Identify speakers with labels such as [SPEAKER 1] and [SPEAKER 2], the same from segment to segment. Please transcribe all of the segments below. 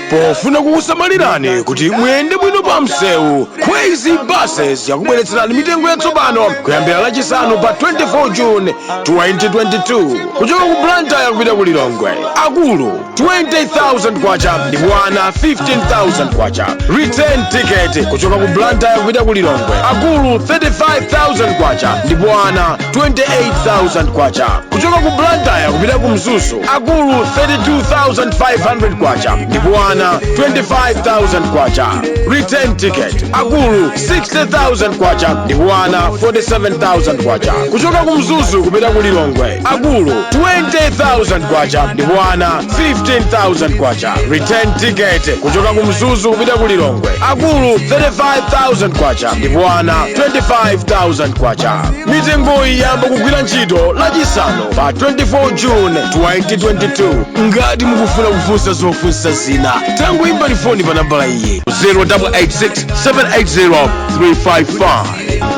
[SPEAKER 1] pofuna kukusamalirani kuti muyende bwino pa msewu. Khwezy Buses yakubweretserani mitengo yatsopano kuyambira lachisanu pa 24 June 2022 kuchoka ku Blantyre kupita ku Lilongwe. Akulu 20,000 kwacha ndipo ana 15,000 kwacha. Return ticket kuchoka ku Blantyre kupita ku Lilongwe. Akulu 35,000 kwacha ndipo ana 28,000 kwacha. Kuchoka ku Blantyre kupita ku Mzuzu. Akulu 32,500 kwacha ndipo ana 25,000 kwacha. Return ticket. Akulu 60,000 kwacha ndipo ana 47,000 kwacha. Kuchoka ku Mzuzu kupita ku Lilongwe. Akulu 20,000 kwacha ndipo ana 15,000 kwacha. Return ticket. Kuchoka ku Mzuzu kupita ku Lilongwe. Akulu 35,000 kwacha ndipo ana 25,000 kwacha. Mitengo iyi yamba kugwira ntchito lachisanu pa 24 June 2022. Ngati mukufuna kufunsa zofunsa zina tangoimba foni pa nambala iyi 0886 780 355.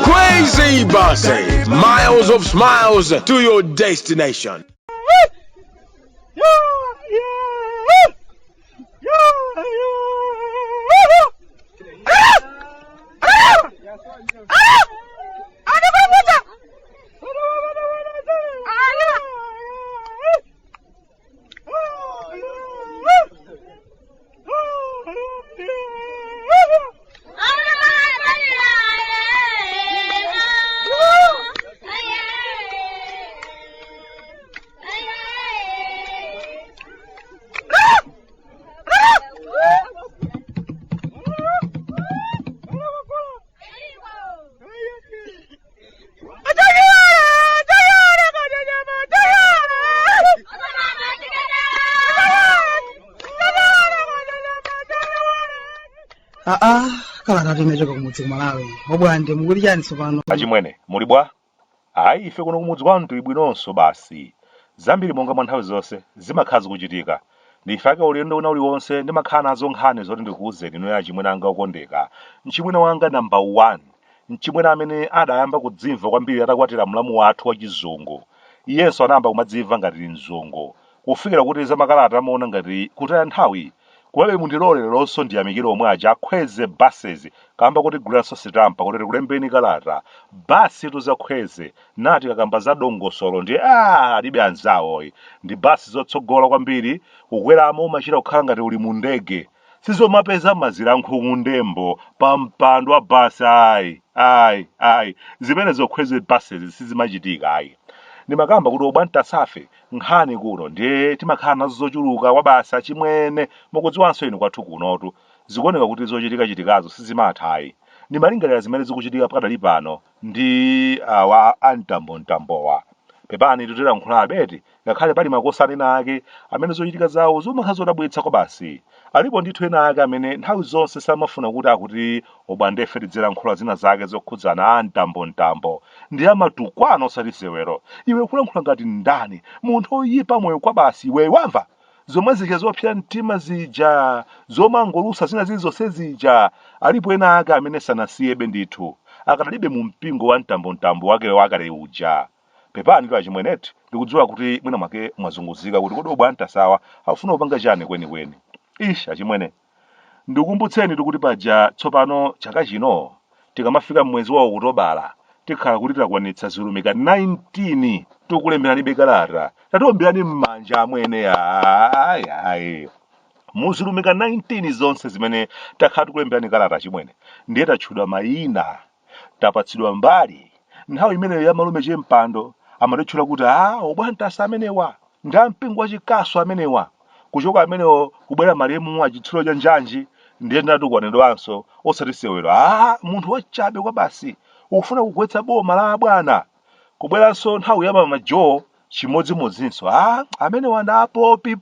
[SPEAKER 1] Khwezy Buses, miles of smiles to your destination.
[SPEAKER 2] Kalata timechoka kumudzi kumalawi. Bwande mukuli chani tsopano?
[SPEAKER 3] Achimwene muli bwa? Ayi ife kuno kumudzi kwanu tili bwinonso basi. Zambiri monga mwa nthawi zonse zimakhala zikuchitika. Ndifake ulendo una uliwonse ndimakhala nazo nkhani zoti ndikuwuzeni inu achimwene anga okondeka. Mchimwene wanga number 1. Mchimwene amene adayamba kudzimva kwambiri atakwatira mlamu wathu wa chizungu. Iyenso anayamba kumadzimva ngati mzungu. Kufikira kuti zamakalata amaona ngati kutaya nthawi. Kuwebe mundilole lonso ndiyamikire omwe aja Khwezy Buses kamba kuti gwiranso sitampa kuti kulembeni kalata. Basi tuza Khwezy nati kakamba za dongosolo ndi alibe anzawo. Ndi basi zotsogola kwambiri kukweramo umachita kukhala ngati uli mu ndege. Sizomapeza mazilankhu mundembo pa mpando wa basi ayi. Zimenezo Khwezy Buses sizimachitika ayi. Nimakamba kuti obwanta safe nkhani kuno ndiye timakhala nazo zochuluka kwa basi achimwene mukudziwanso inu kwathu kunotu zikuoneka kuti zochitika-chitikazo sizimathayi. Nimalingalira zimene zikuchitika pakadali pano ndi wa antambo-ntambowa. Pepani tutera nkhula beti ngakhale pali makosani nake amene zochitika zawo zomakhala zodabwitsa kwa basi. Alipo ndithu ena ake amene nthawi zonse samafuna kuti akuti Bwande tidzera nkhula zina zake zokhudzana antambo-ntambo ndi amatukwano osati sewero. Iwe kulankhula ngati ndani munthu oyipa moyo kwa basi iwe wamva zomwe zija zopsa mtima zija zomangolusa zina zilizonse zija. Alipo ena ake amene sanasiyebe ndithu akadalibe mu mpingo wa ntambo-ntambo wake wakale uja. Pepani achimweneti ndikudziwa kuti mwina mwake mwazunguzika kuti kodi Bwande sawa afuna kupanga chani kwenikweni. Achimwene ndikumbutseni kuti paja tsopano chaka chino tikamafika mwezi wa Okutobala tikhala kuti takwanitsa zilumika 19 tikulemberani kalata. Tatiomberani m'manja amwene ayi. Muzilumika 19 zonse zimene takhala tikulemberani kalata achimwene. Ndiye tatchudwa mayina tapatsidwa mbali. Nthawi imeneyo ya malume chempando amatchula kuti Bwande amenewa ndampingo wachikaso amenewa. Kuchoka amenewo kubwera malemu achitsulo cha njanji ndiye ndatukuwanedwanso osati sewero. Munthu wachabe kwa basi ufuna kugwetsa boma la bwana. Kubweranso nthawi ya mama Joe chimodzimodzinso amene wana popi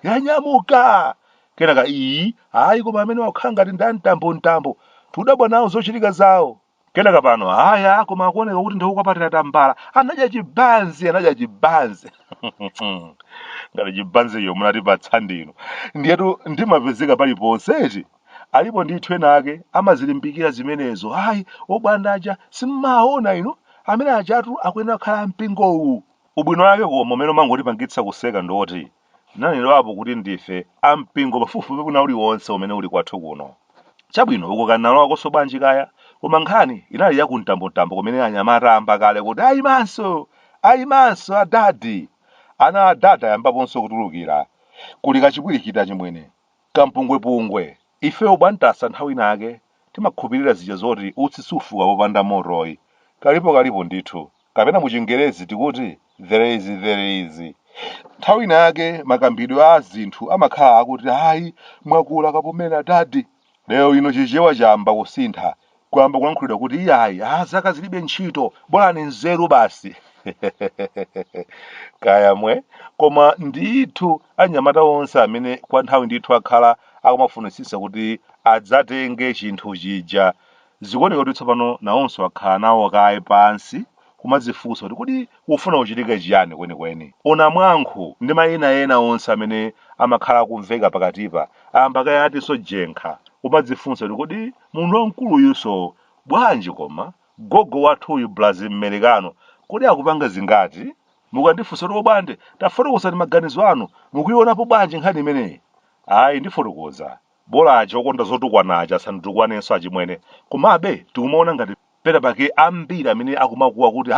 [SPEAKER 3] yanyamuka. Kenaka ayi koma amene wakhala ngati ndantambo-ntambo tudabwa nawo zochitika zawo. Kenaka pano koma akuoneka kuti ndikukwapatira tambala anadya chibanzi ngati chibanzi iyo munatipatsa ndinu. Ndiyetu ndimapezeka paliponse alipo ndithu ena ake amazilimbikira zimenezo. Bwande aja simmaona inu amene ajatu akuyenera kukhala mpingowu. Ubwino wake koma umene umangotipangitsa kuseka ndoti nanenerapo kuti ndife ampingo pafupifupi kuna uliwonse umene uli kwathu kuno. Chabwino uko kanalowakonso bwanji kaya, koma nkhani inali yakumtambo kumene anyamata amba kale kuti ayimanso adadi. Ana adada ayambaponso kutulukira. Kuli kachipwirikita chimwene kampungwepungwe. Ife obwantasa nthawi nake timakhupirira zija zoti utsi sufuka popanda moroyi. Kalipo ndithu, kapena muchingerezi tikuti there is. Nthawi nake makambidwe a zinthu amakhala akuti hayi mwakula kapomera dadi. Lero ino chichewa chamba kusintha, kwamba kulankhulidwa kuti iyayi zaka zilibe ntchito, bora ni nzeru basi. Kaya mwe, koma ndithu anyamata onse amene kwa nthawi ndithu akhala akumafunisisa kuti adzatenge chinthu chija. Zikuoneka kuti tsopano nawonso akhala nawo kaye pansi kumadzifunsa kuti kodi ufuna uchitike chiyani kwenikweni. Ona mwankho ndi mayina ena onse amene amakhala kumveka pakatipa amba kaya atinso jenkha kumadzifunsa kuti kodi munthu wamkulu yuso bwanji koma gogo wathu uyu Brazil Americano kodi akupanga zingati. Mukandifunsa kuti Bwande tafotokoza ndi maganizo anu mukuyionapo bwanji nkhani imeneyi. Ayi ndifotokoza bola aja okonda zotukwanaja asanditukwanenso achimwene, komabe tikumaona ngati pena pake ambiri amene akumakuwa kuti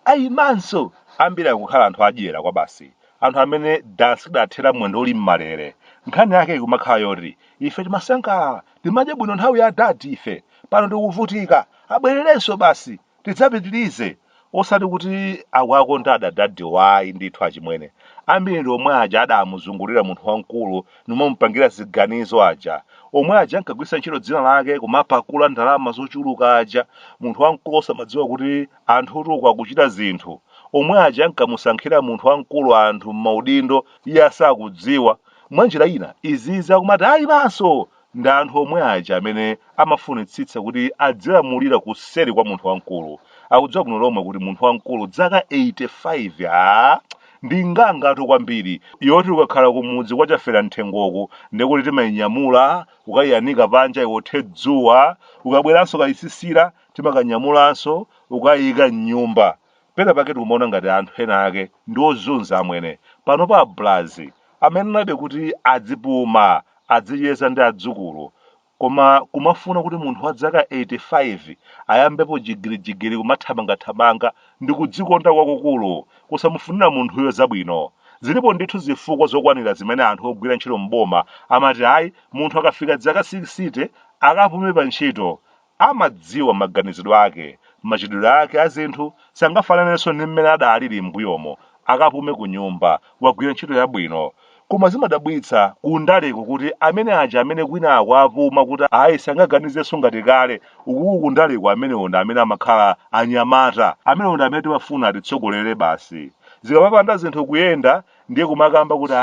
[SPEAKER 3] ayimanso ambiri akukhala anthu adyera kwa basi, anthu amene sidathera mwendo uli mmalere. Nkhani yake ikumakhala yoti ife timasangalala timadya bwino nthawi ya dadi, ife pano tikuvutika abwererenso basi tidzapitirize. Osati kuti akwakonda adadadi wayi ndithu achimwene. Ambiri omwe aja adamuzungulira munthu wamkulu nimamupangira ziganizo aja. Omwe aja ankagwisa ntchito dzina lake kumapa akula ndalama zochuluka aja. Munthu wamkulu osamadziwa kuti anthu otuka akuchita zinthu. Omwe aja ankamusankhira munthu wamkulu anthu m'maudindo iye asakudziwa. Mwanjira ina izizi akumati ayimanso ndi anthu omwe aja amene amafunitsitsa kuti adzilamulira kuseri kwa munthu wamkulu. Akudziwa bwino lomwe kuti munthu wamkulu dzaka 85 ndi ngangatu kwambiri yoti ukakhala kumudzi kwachafera nthengoku ndikuti timayinyamula ukayiyanika panja iwothe dzuwa, ukabweranso kayisisira timakanyamulanso ukayika m'nyumba. Pena pake tikumaona ngati anthu ena ake ndi ozunza amwene pano pa Brazil amene nabe kuti adzipuma adzicheza ndi adzukulu, koma kumafuna kuti munthu wa dzaka 85 ayambepo jigiri kumathamangathamanga ndi kudzikonda kwakukulu kusamufunira munthuyo zabwino. Zilipo ndithu zifukwa zokwanira zimene anthu ogwira ntchito mboma amati hayi munthu akafika dzaka 60 akapume pa ntchito. Amadziwa maganizidwe ake, machitidwe ake a zinthu sangafananenso ndi mmene adalili m'mbuyomo. Akapume ku nyumba wagwira ntchito yabwino. Koma zimadabwitsa kundaleku kuti amene aja amene kwina akwapuma kuti ayi sangaganizenso ngati kale ukuku kundaleku amenewo ndi amene amakhala anyamata, amenewo ndi amene timafuna atitsogolere basi. Zikamapanda zinthu kuyenda ndiye kumakamba kuti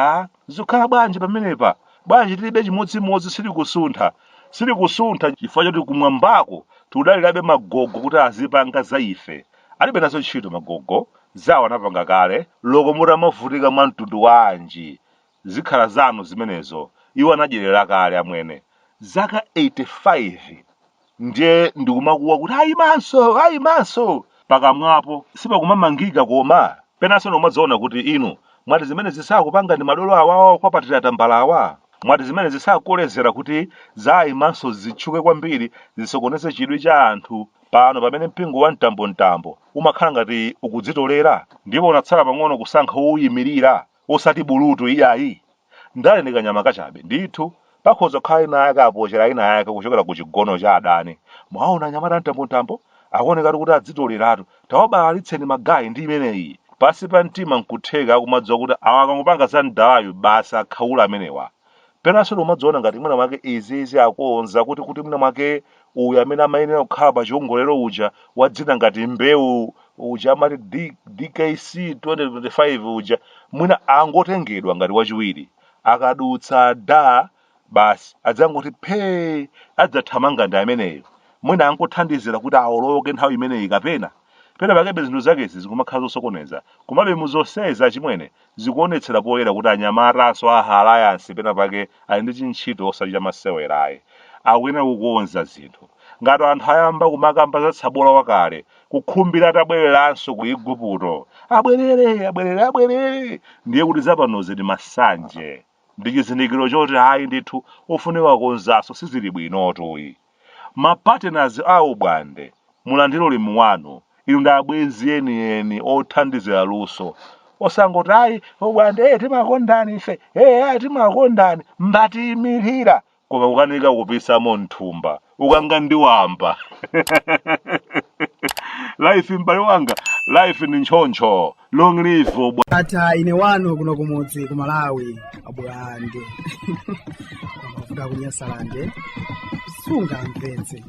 [SPEAKER 3] zikukhala bwanji pamenepa, bwanji tilibe chimodzimodzi silikusuntha chifukwa choti kumwambako tikudalirabe magogo kuti azipanga za ife. Alibe nazo ntchito magogo zawo anapanga kale, loko mutamavutika mwa mtundu wanji zikhala zanu zimenezo. Iwo anadyerera kale amwene zaka 85 ndiye ndikumakuwa kuti ayimanso pakamwapo sipakumamangika koma penanso nomadzaona kuti inu mwati zimene zisakupanga ndi madolo awawo kwapatira tambalawa. Mwati zimene zisakolezera kuti za ayimanso zitchuke kwambiri zisokoneze chidwi cha anthu pano pamene mpingo wa mtambo umakhala ngati ukudzitolera ndipo unatsala pang'ono kusankha woyimirira osati bulutu iyayi. Ndale ndi kanyama kachabe ndithu pakhoza kukhala ina yake apochera ina yake kuchokera ku chigono cha adani. Mwaona anyamata mtambo akuonekatu kuti adzitoleratu, tawabalalitseni magayi ndi imeneyi. Pasi pa mtima nkutheka akumadziwa kuti awakangopanga za ndawayo basi akhaula amenewa. Penanso umadzaona ngati mwina mwake izizi akonza kuti mwina mwake uyu amene amayenera kukhala pa chiongolero uja wadzina ngati mbewu uja amati DKC 2025 uja mwina angotengedwa ngati wachiwiri akadutsa basi adzangoti phee adzathamanga ndi ameneyo. Mwina angothandizira kuti awoloke nthawi imeneyi kapena pakebe zinthu zakezi zikumakhala zosokoneza. Komabe muzoseza chimwene zikuonetsera poyera kuti anyamataso ahalayansi pena pake ali ndi ntchito osachita masewerayi. Akuyenera kukonza zinthu ngati anthu ayamba kumakamba za tsabola wakale kukhumbira atabwereranso ku Igupto abwerere ndiye kuti zapanozi ndi masanje ndi chizindikiro choti ayi ndithu ofunika konzaso sizili bwinotu. Mapartners awo Bwande mulandiro limu wanu inu ndi abwenzi eni othandizira luso osangoti ayi Bwande timakondani ife timakondani mbatiyimirira koma ukanika kupisamo nthumba ukanga ndiwamba. Life mbale wanga, life ni nchoncho, long live Bwande.
[SPEAKER 2] Ata ine wano kuno kumudzi ku Malawi Bwande amafuta kunyasalande sunga mvetse